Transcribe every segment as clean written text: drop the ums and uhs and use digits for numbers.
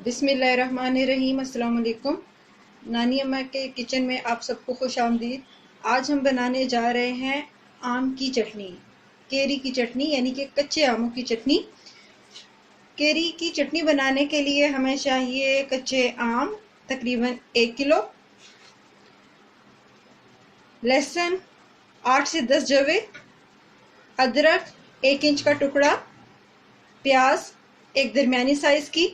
बिस्मिल्लाहिर्रहमानिर्रहीम। अस्सलाम वालेकुम। नानी अम्मा के किचन में आप सबको खुश आमदीद। आज हम बनाने जा रहे हैं आम की चटनी, केरी की चटनी, यानी कि कच्चे आमों की चटनी। केरी की चटनी बनाने के लिए हमें चाहिए कच्चे आम तकरीबन 1 किलो, लहसुन 8 से 10 जवे, अदरक 1 इंच का टुकड़ा, प्याज एक दरमियानी साइज की,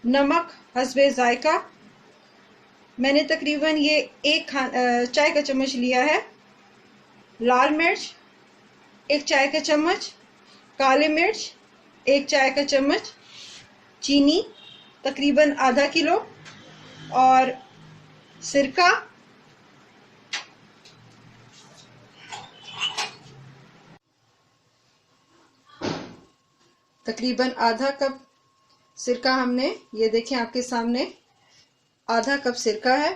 नमक हस्बे जायका। मैंने तकरीबन ये एक चाय का चम्मच लिया है। लाल मिर्च 1 चाय का चम्मच, काले मिर्च 1 चाय का चम्मच, चीनी तकरीबन आधा किलो और सिरका तकरीबन आधा कप सिरका। हमने ये देखें आपके सामने आधा कप सिरका है।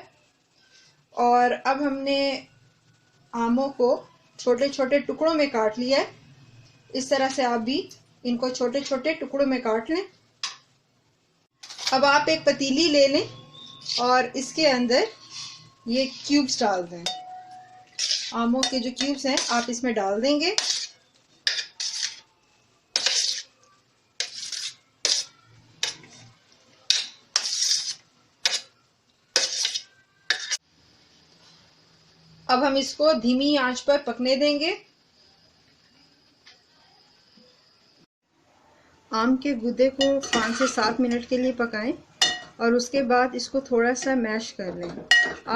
और अब हमने आमों को छोटे छोटे टुकड़ों में काट लिया है। इस तरह से आप भी इनको छोटे छोटे टुकड़ों में काट लें। अब आप एक पतीली ले लें और इसके अंदर ये क्यूब्स डाल दें। आमों के जो क्यूब्स हैं आप इसमें डाल देंगे। अब हम इसको धीमी आंच पर पकने देंगे। आम के गूदे को 5 से 7 मिनट के लिए पकाएं और उसके बाद इसको थोड़ा सा मैश कर लें।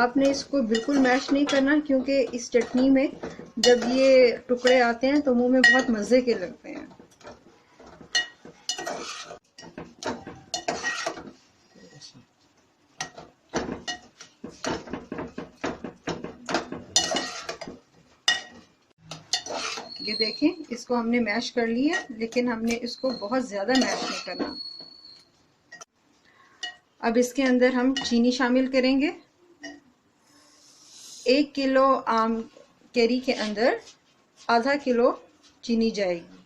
आपने इसको बिल्कुल मैश नहीं करना, क्योंकि इस चटनी में जब ये टुकड़े आते हैं तो मुंह में बहुत मज़े के लगते हैं। ये देखें, इसको हमने मैश कर लिया, लेकिन हमने इसको बहुत ज़्यादा मैश नहीं करना। अब इसके अंदर हम चीनी शामिल करेंगे। 1 किलो आम केरी के अंदर आधा किलो चीनी जाएगी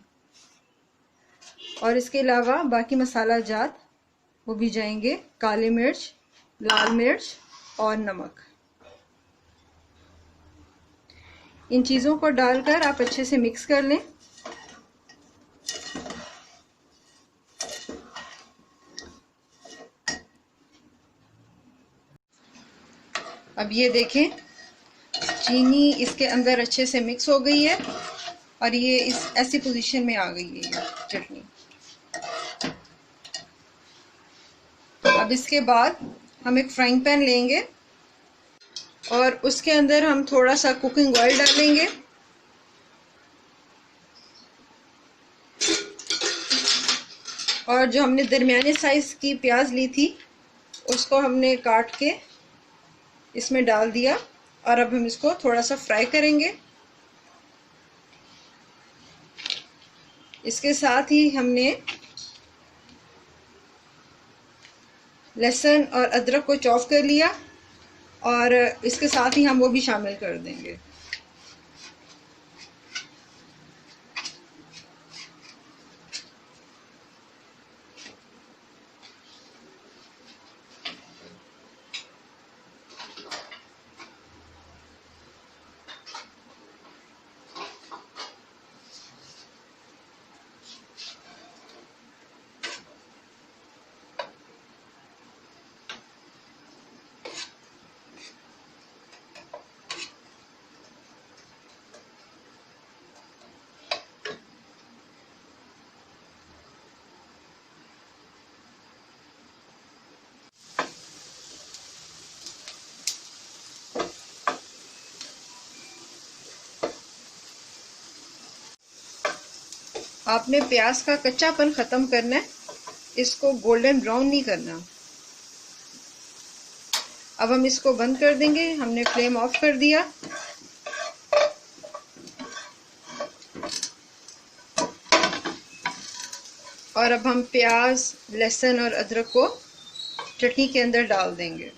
और इसके अलावा बाकी मसाला जात वो भी जाएंगे, काली मिर्च, लाल मिर्च और नमक। इन चीज़ों को डालकर आप अच्छे से मिक्स कर लें। अब ये देखें, चीनी इसके अंदर अच्छे से मिक्स हो गई है और ये इस ऐसी पोजीशन में आ गई है ये चटनी। अब इसके बाद हम एक फ्राइंग पैन लेंगे और उसके अंदर हम थोड़ा सा कुकिंग ऑयल डालेंगे। और जो हमने दरमियाने साइज की प्याज ली थी उसको हमने काट के इसमें डाल दिया और अब हम इसको थोड़ा सा फ्राई करेंगे। इसके साथ ही हमने लहसुन और अदरक को चॉप कर लिया और इसके साथ ही हम वो भी शामिल कर देंगे। आपने प्याज का कच्चापन ख़त्म करना है, इसको गोल्डन ब्राउन नहीं करना। अब हम इसको बंद कर देंगे। हमने फ्लेम ऑफ कर दिया। और अब हम प्याज, लहसुन और अदरक को चटनी के अंदर डाल देंगे।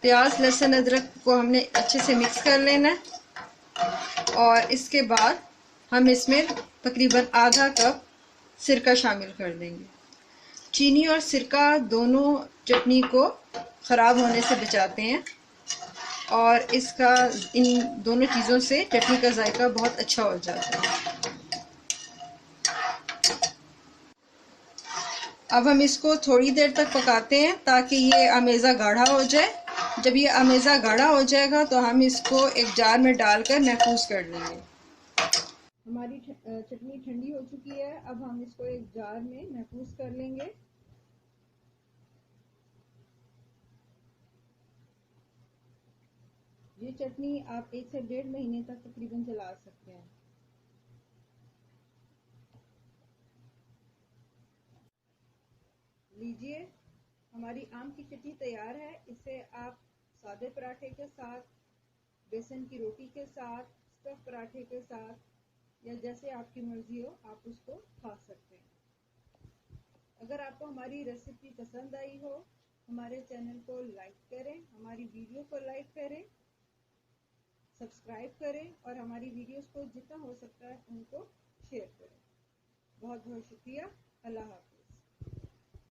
प्याज लहसुन अदरक को हमने अच्छे से मिक्स कर लेना है और इसके बाद हम इसमें तकरीबन आधा कप सिरका शामिल कर देंगे। चीनी और सिरका दोनों चटनी को ख़राब होने से बचाते हैं और इसका इन दोनों चीज़ों से चटनी का जायका बहुत अच्छा हो जाता है। अब हम इसको थोड़ी देर तक पकाते हैं ताकि ये अमेज़ा गाढ़ा हो जाए। जब ये अमेज़ा गाढ़ा हो जाएगा तो हम इसको एक जार में डालकर महफूज कर लेंगे। हमारी चटनी ठंडी हो चुकी है। अब हम इसको एक जार में महफूज कर लेंगे। ये चटनी आप 1 से 1.5 महीने तक तकरीबन चला सकते हैं। लीजिए, हमारी आम की चटनी तैयार है। इसे आप सादे पराठे के साथ, बेसन की रोटी के साथ, स्टफ पराठे के साथ या जैसे आपकी मर्जी हो आप उसको खा सकते हैं। अगर आपको हमारी रेसिपी पसंद आई हो, हमारे चैनल को लाइक करें, हमारी वीडियो को लाइक करें, सब्सक्राइब करें और हमारी वीडियोस को जितना हो सकता है उनको शेयर करें। बहुत बहुत शुक्रिया। अल्लाह हाफ़िज़।